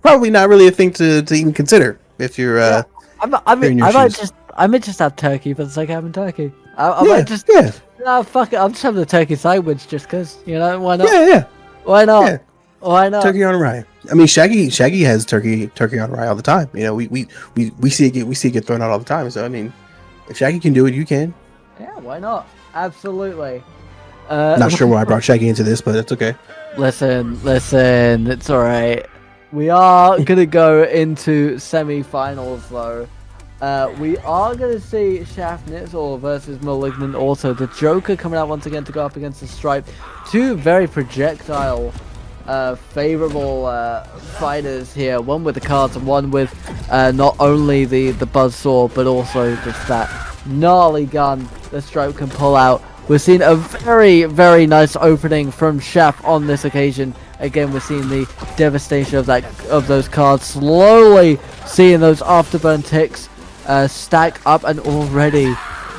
probably not really a thing to even consider if you're I might just have turkey for the sake of having turkey. I might just fuck it. I'm just having the turkey sandwich just cause, you know, why not? Yeah. Why not? Yeah. Why not? Turkey on rye. I mean, Shaggy has turkey on rye all the time. You know, we see it get thrown out all the time. So I mean, if Shaggy can do it, you can. Yeah, why not? Absolutely. Not sure why I brought Shaggy into this, but it's okay. Listen, it's alright. We are gonna go into semi-finals though. We are gonna see ShaffNizzle versus MalignantAuto. The Joker coming out once again to go up against the Stripe. Two very projectile favorable fighters here. One with the cards and one with not only the buzzsaw but also just that gnarly gun the Stripe can pull out. We're seeing a very, very nice opening from Shaff on this occasion. Again, we're seeing the devastation of those cards, slowly seeing those afterburn ticks stack up, and already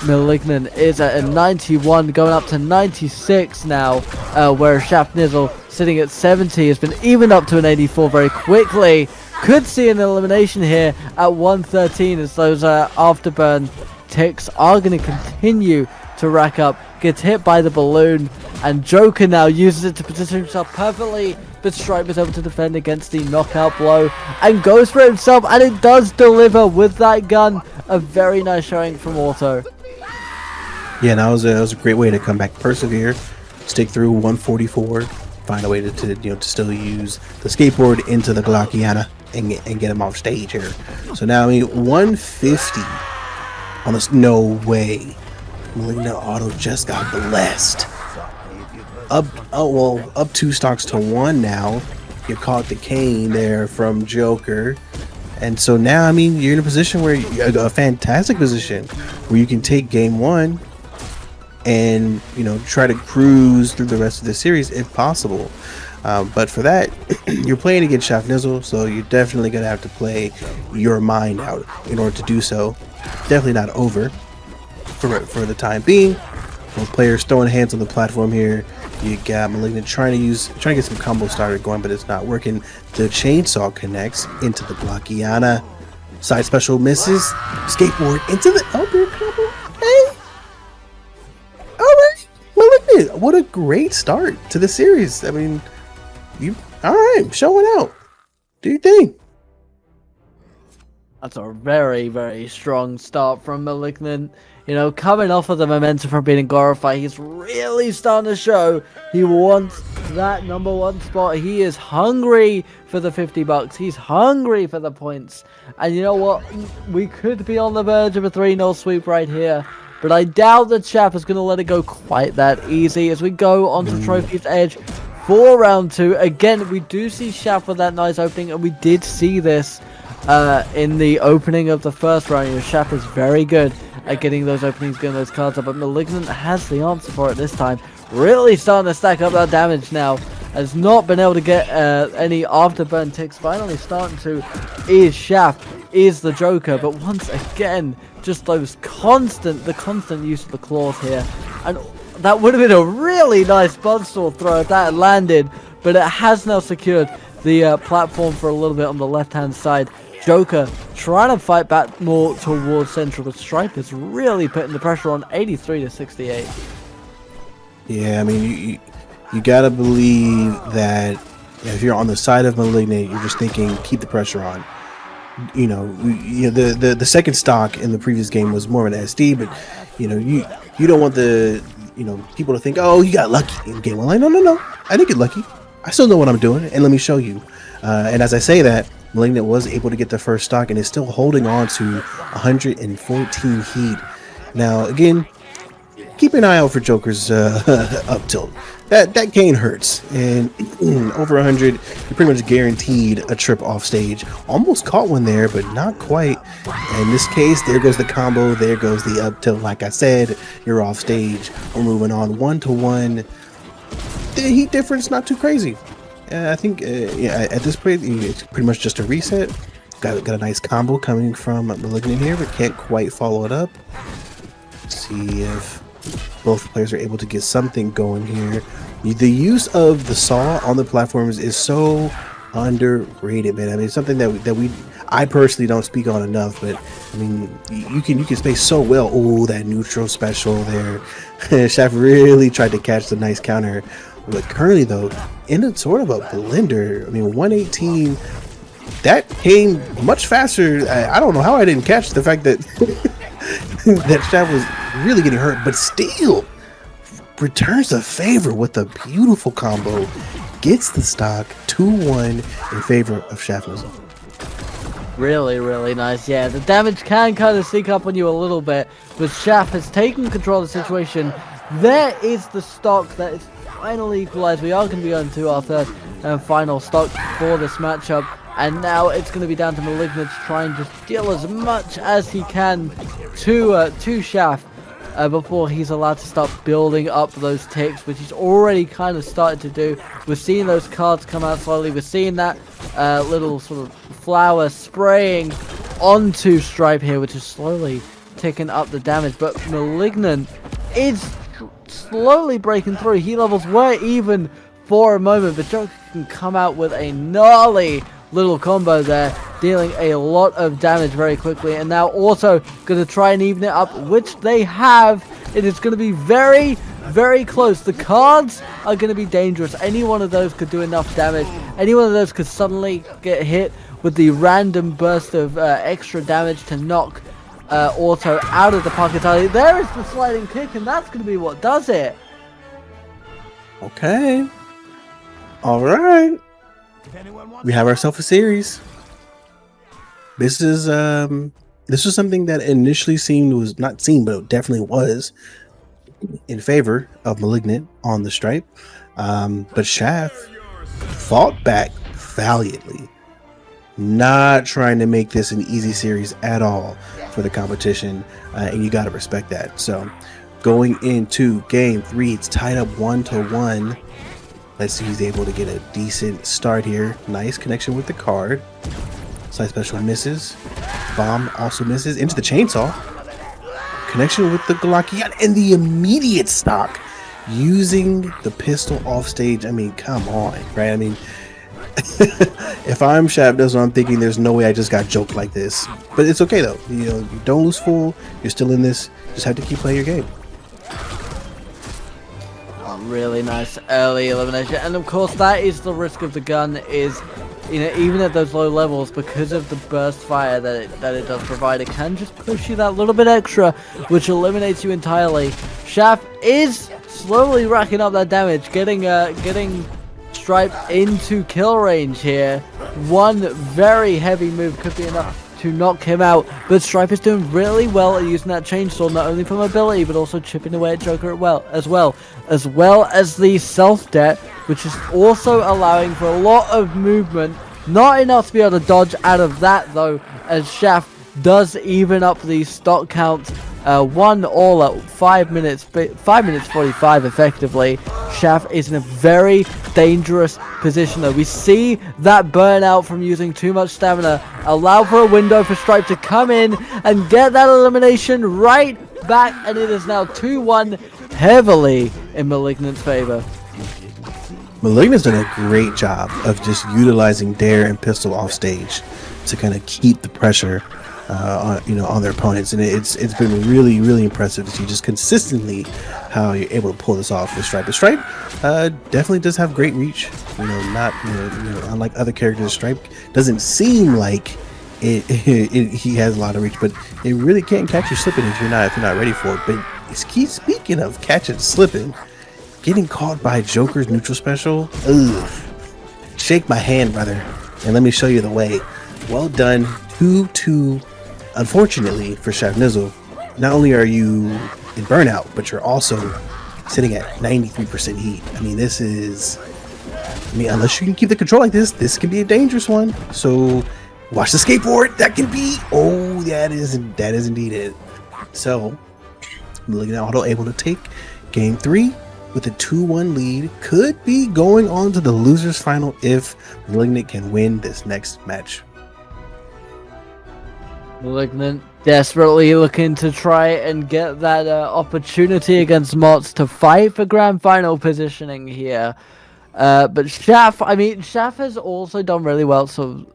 Malignant is at a 91, going up to 96 now, where ShaffNizzle sitting at 70 has been evened up to an 84 very quickly. Could see an elimination here at 113 as those afterburn ticks are going to continue to rack up. Gets hit by the balloon, and Joker now uses it to position himself perfectly, but Stripe is able to defend against the knockout blow and goes for himself, and it does deliver with that gun. A very nice showing from Auto. Yeah, that was a great way to come back, persevere, stick through 144, find a way to still use the skateboard into the Glockiana and get him off stage here. So now, I mean, 150 on this. No way. MalignantAuto just got blessed. Up 2 stocks to 1 now. You caught the cane there from Joker. And so now, I mean, you're in a position where a fantastic position where you can take game 1 and, try to cruise through the rest of the series if possible. But for that, you're playing against ShaffNizzle, so you're definitely going to have to play your mind out in order to do so. Definitely not over for the time being. Both players throwing hands on the platform here. You got Malignant trying to get some combo started going, but it's not working. The chainsaw connects into the Glockiana. Side special misses. Skateboard into the upper combo. Hey! Alright! Malignant, what a great start to the series. I mean, alright, showing out. Do your thing. That's a very, very strong start from Malignant. Coming off of the momentum from beating Glorify, he's really starting to show he wants that #1 spot. He is hungry for the $50. He's hungry for the points. And you know what? We could be on the verge of a 3-0 sweep right here. But I doubt that Shaff is going to let it go quite that easy as we go onto Trophy's Edge for round 2. Again, we do see Shaff with that nice opening, and we did see this in the opening of the first round. Shaff is very good at getting those openings, getting those cards up, but Malignant has the answer for it this time. Really starting to stack up that damage now. Has not been able to get any afterburn ticks. Finally starting to. Is Shaff, is the Joker, but once again, just the constant use of the claws here. And that would have been a really nice buzzsaw throw if that had landed, but it has now secured the platform for a little bit on the left-hand side. Joker trying to fight back more towards central, but Stripe is really putting the pressure on. 83 to 68. Yeah, I mean, you gotta believe that if you're on the side of Malignant, you're just thinking keep the pressure on. The second stock in the previous game was more of an SD, but you don't want the people to think, oh, you got lucky in game 1. Like, no, I didn't get lucky. I still know what I'm doing, and let me show you. And as I say that, Malignant was able to get the first stock and is still holding on to 114 heat. Now, again, keep an eye out for Joker's up tilt. That cane hurts, and over 100, you're pretty much guaranteed a trip off stage. Almost caught one there, but not quite. In this case, there goes the combo, there goes the up tilt. Like I said, you're off stage. We're moving on 1-1. The heat difference not too crazy. I think at this point it's pretty much just a reset. Got a nice combo coming from Malignant here, but can't quite follow it up. Let's see if both players are able to get something going here. The use of the saw on the platforms is so underrated, man. I mean, it's something I personally don't speak on enough, but I mean, you can space so well. Oh, that neutral special there. Shaft really tried to catch the nice counter, but currently though, in a sort of a blender. I mean, 118. That came much faster. I don't know how I didn't catch the fact that that Shaft was really getting hurt, but still returns the favor with a beautiful combo. Gets the stock 2-1 in favor of ShaffNizzle. Really, really nice. Yeah, the damage can kind of sneak up on you a little bit, but Shaff has taken control of the situation. There is the stock that is finally equalized. We are going to be going to our third and final stock for this matchup, and now it's going to be down to Malignant to try and just deal as much as he can to Shaff. Before he's allowed to start building up those ticks, which he's already kind of started to do. We're seeing those cards come out slowly. We're seeing that little sort of flower spraying onto Stripe here, which is slowly ticking up the damage. But Malignant is slowly breaking through. Heat levels were even for a moment, but Joker can come out with a gnarly little combo there, dealing a lot of damage very quickly, and now also going to try and even it up, which they have. It is going to be very, very close. The cards are going to be dangerous. Any one of those could do enough damage. Any one of those could suddenly get hit with the random burst of extra damage to knock Auto out of the park entirely. There is the sliding kick, and that's going to be what does it. Okay. All right. We have ourselves a series. This is something that initially was not seen, but it definitely was in favor of Malignant on the stripe. But Shaft fought back valiantly, not trying to make this an easy series at all for the competition, and you got to respect that. So going into game 3, it's tied up 1-1. Let's see, he's able to get a decent start here. Nice connection with the card. Side special misses. Bomb also misses. Into the chainsaw. Connection with the Galactian and the immediate stock. Using the pistol off stage. I mean, come on, right? I mean, if I'm ShaffNizzle, I'm thinking there's no way I just got joked like this. But it's okay though. You know, you don't lose full. You're still in this. Just have to keep playing your game. Really nice early elimination, and of course that is the risk of the gun, is, you know, even at those low levels, because of the burst fire that it does provide, it can just push you that little bit extra, which eliminates you entirely. Shaff is slowly racking up that damage, getting Stripe into kill range here. One very heavy move could be enough to knock him out, but Stripe is doing really well at using that chainsaw, not only for mobility but also chipping away at Joker as well as the self-debt, which is also allowing for a lot of movement. Not enough to be able to dodge out of that though, as Shaft does even up the stock count 1-all at 5 minutes 45 effectively. Shaft is in a very dangerous position though. We see that burnout from using too much stamina allow for a window for Stripe to come in and get that elimination right back, and it is now 2-1 heavily in Malignant's favor. Malignant's done a great job of just utilizing Dare and Pistol off stage to kind of keep the pressure on their opponents, and it's been really, really impressive to see just consistently how you're able to pull this off with Stripe. But Stripe definitely does have great reach. Unlike other characters, Stripe doesn't seem like he has a lot of reach, but it really can't catch you slipping if you're not ready for it. But speaking of catching slipping, getting caught by Joker's neutral special, shake my hand, brother, and let me show you the way. Well done. 2-2. Unfortunately for ShaffNizzle, not only are you in burnout, but you're also sitting at 93% heat. I mean, unless you can keep the control like this can be a dangerous one. So watch the skateboard. That can be, that is indeed it. So MalignantAuto able to take game 3 with a 2-1 lead. Could be going on to the losers final if Malignant can win this next match. Malignant desperately looking to try and get that opportunity against Mots to fight for grand final positioning here. But Shaff has also done really well. So,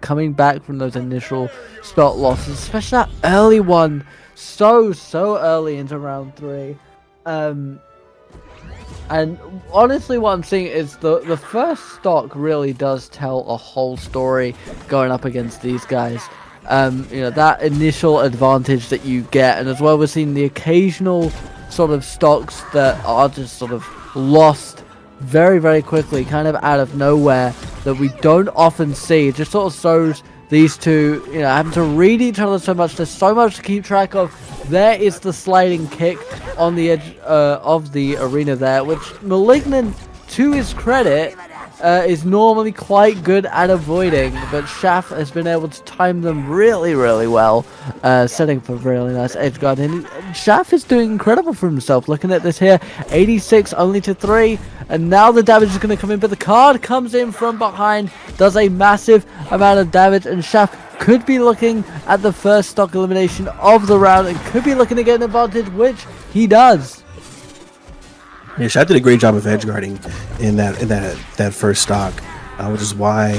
coming back from those initial spot losses, especially that early one, so early into round 3. And honestly, what I'm seeing is the first stock really does tell a whole story going up against these guys. That initial advantage that you get, and as well we're seeing the occasional sort of stocks that are just sort of lost very quickly, kind of out of nowhere, that we don't often see. It just sort of shows these two, having to read each other so much. There's so much to keep track of. There is the sliding kick on the edge of the arena there, which Malignant, to his credit, is normally quite good at avoiding, but Shaff has been able to time them really well, setting for really nice edge guard. And Shaff is doing incredible for himself. Looking at this here, 86 only to 3, and now the damage is going to come in, but the card comes in from behind, does a massive amount of damage, and Shaff could be looking at the first stock elimination of the round and could be looking to get an advantage, which he does. Yeah, Shaff did a great job of edge guarding in that first stock, which is why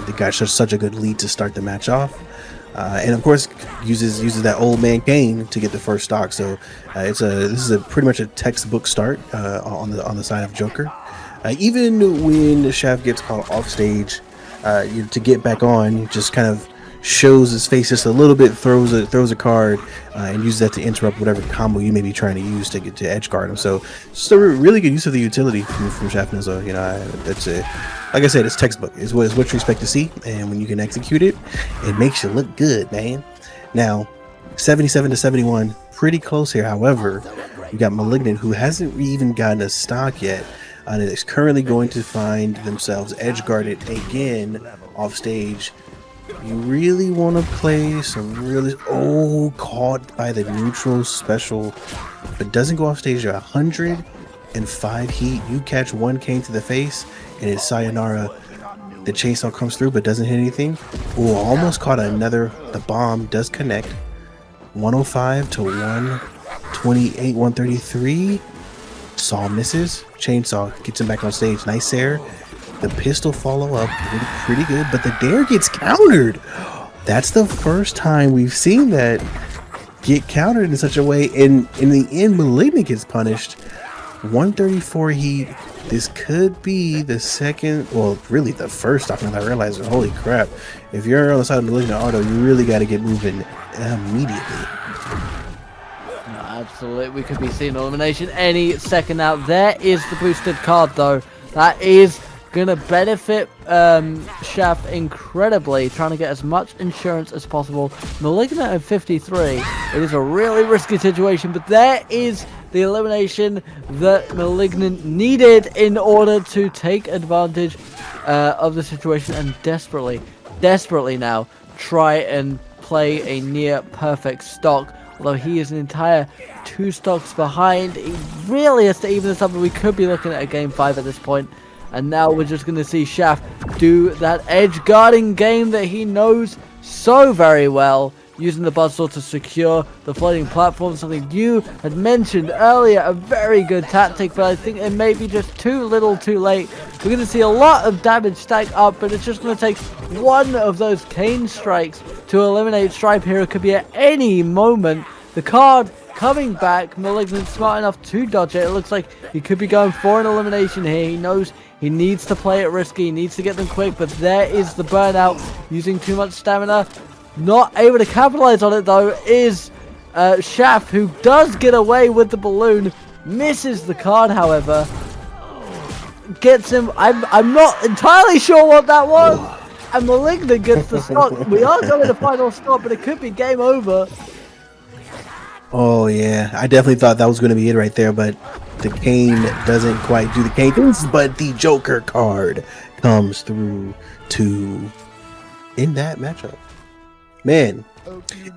the guy showed such a good lead to start the match off. And of course uses that old man Kane to get the first stock. So this is pretty much a textbook start on the side of Joker. Even when Shaff gets called off stage, to get back on, just kind of shows his face just a little bit, throws a card, and uses that to interrupt whatever combo you may be trying to use to get to edge guard him. So just a really good use of the utility from ShaffNizzle. That's like I said, it's textbook. It's what you expect to see, and when you can execute it, it makes you look good, man. Now, 77 to 71, pretty close here. However, you got Malignant, who hasn't even gotten a stock yet, and is currently going to find themselves edge guarded again off stage. You really want to play some really... Oh, caught by the neutral special, but doesn't go off stage. 105 heat. You catch one Kane to the face, and it's sayonara. The chainsaw comes through, but doesn't hit anything. Oh, almost caught another. The bomb does connect. 105 to 128, 133. Saw misses. Chainsaw gets him back on stage. Nice air. The pistol follow up pretty good, but the dare gets countered. That's the first time we've seen that get countered in such a way. And in the end, Malignant gets punished. 134 heat. This could be the second, well, really the first stock. And I realized, holy crap, if you're on the side of MalignantAuto, you really got to get moving immediately. No, absolutely. We could be seeing elimination any second now. There is the boosted card, though. That is gonna benefit Shaff incredibly, trying to get as much insurance as possible. Malignant at 53, it is a really risky situation, but there is the elimination that Malignant needed in order to take advantage of the situation, and desperately now try and play a near perfect stock. Although he is an entire 2 stocks behind, he really has to even this up, and we could be looking at a game 5 at this point. And now we're just going to see Shaff do that edge guarding game that he knows so very well, using the buzzsaw to secure the floating platform, something you had mentioned earlier, a very good tactic, but I think it may be just too little too late. We're going to see a lot of damage stack up, but it's just going to take one of those Kane strikes to eliminate Stripe here. It could be at any moment. The card coming back, Malignant smart enough to dodge it. It looks like he could be going for an elimination here. He knows he needs to play it risky, he needs to get them quick, but there is the burnout, using too much stamina. Not able to capitalize on it though is Shaff, who does get away with the balloon, misses the card however. Gets him, I'm not entirely sure what that was, and Malignant gets the stock. We are going to final stop, but it could be game over. Oh yeah, I definitely thought that was going to be it right there, but the Kane doesn't quite do the Kane things, but the Joker card comes through to end that matchup. Man,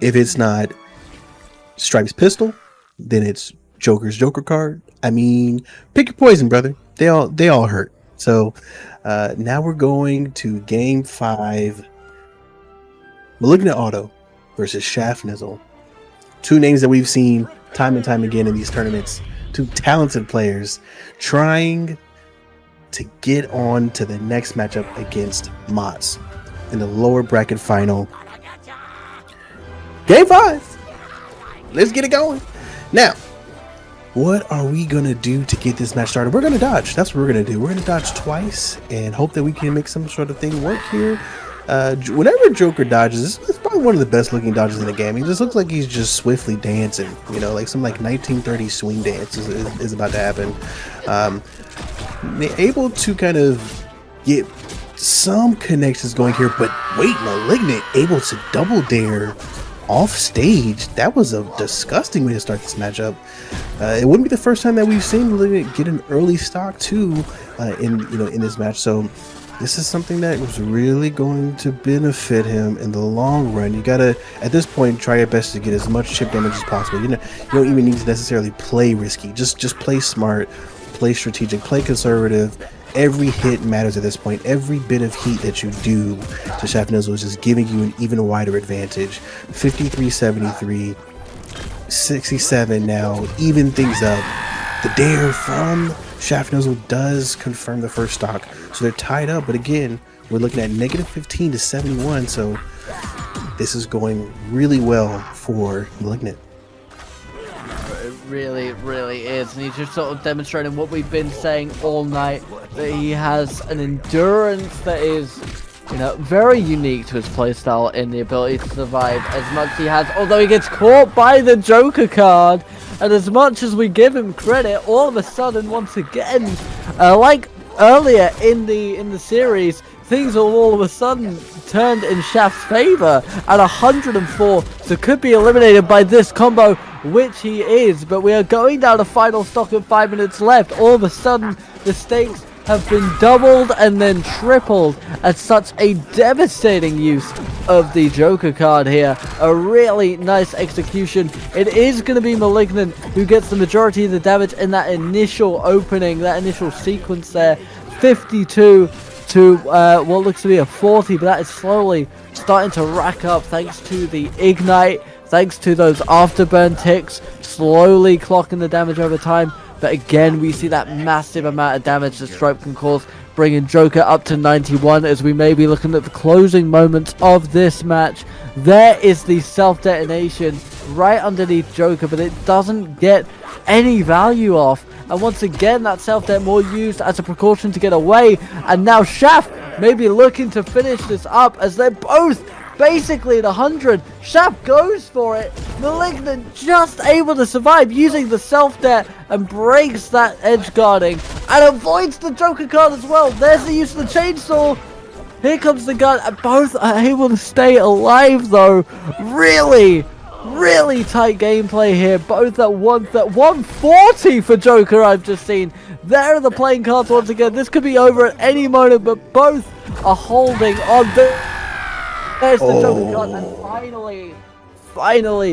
if it's not Stripe's pistol, then it's Joker's Joker card. I mean, pick your poison, brother. They all hurt. So now we're going to game 5. MalignantAuto versus ShaffNizzle. 2 names that we've seen time and time again in these tournaments. 2 talented players trying to get on to the next matchup against Mods in the lower bracket final. Game 5. Let's get it going. Now, what are we going to do to get this match started? We're going to dodge. That's what we're going to do. We're going to dodge twice and hope that we can make some sort of thing work here. Whenever Joker dodges, it's probably one of the best looking dodges in the game. He just looks like he's just swiftly dancing, you know, like some like 1930s swing dance is about to happen. Able to kind of get some connections going here, but wait, Malignant able to double dare off stage. That was a disgusting way to start this matchup. It wouldn't be the first time that we've seen Malignant get an early stock too in this match. So this is something that was really going to benefit him in the long run. You gotta, at this point, try your best to get as much chip damage as possible. You don't even need to necessarily play risky. Just play smart, play strategic, play conservative. Every hit matters at this point. Every bit of heat that you do to ShaffNizzle is just giving you an even wider advantage. 53-73, 67 now, even things up. The dare from ShaffNizzle does confirm the first stock, so they're tied up. But again, we're looking at -15 to 71, so this is going really well for Malignant. It really is, and he's just sort of demonstrating what we've been saying all night, that he has an endurance that is, you know, very unique to his playstyle in the ability to survive as much as he has, although he gets caught by the Joker card. And as much as we give him credit, all of a sudden, once again, like earlier in the series, things all of a sudden turned in Shaft's favor at 104, so could be eliminated by this combo, which he is. But we are going down to final stock at 5 minutes left. All of a sudden, the stakes have been doubled and then tripled at such a devastating use of the Joker card here. A really nice execution. It is going to be Malignant who gets the majority of the damage in that initial opening, that initial sequence there. 52 to what looks to be a 40, but that is slowly starting to rack up thanks to the Ignite, thanks to those afterburn ticks, slowly clocking the damage over time. But again, we see that massive amount of damage the Stripe can cause, bringing Joker up to 91 as we may be looking at the closing moments of this match. There is the self-detonation right underneath Joker, but it doesn't get any value off. And once again, that self-det more used as a precaution to get away. And now Shaft may be looking to finish this up as they're both basically at 100. Shaft goes for it. Malignant just able to survive using the self-det and breaks that edge guarding and avoids the Joker card as well. There's the use of the chainsaw. Here comes the gun, and both are able to stay alive though. Really tight gameplay here. Both at 140 for Joker. I've just seen. There are the playing cards once again. This could be over at any moment, but both are holding on. There's the Joker card, and finally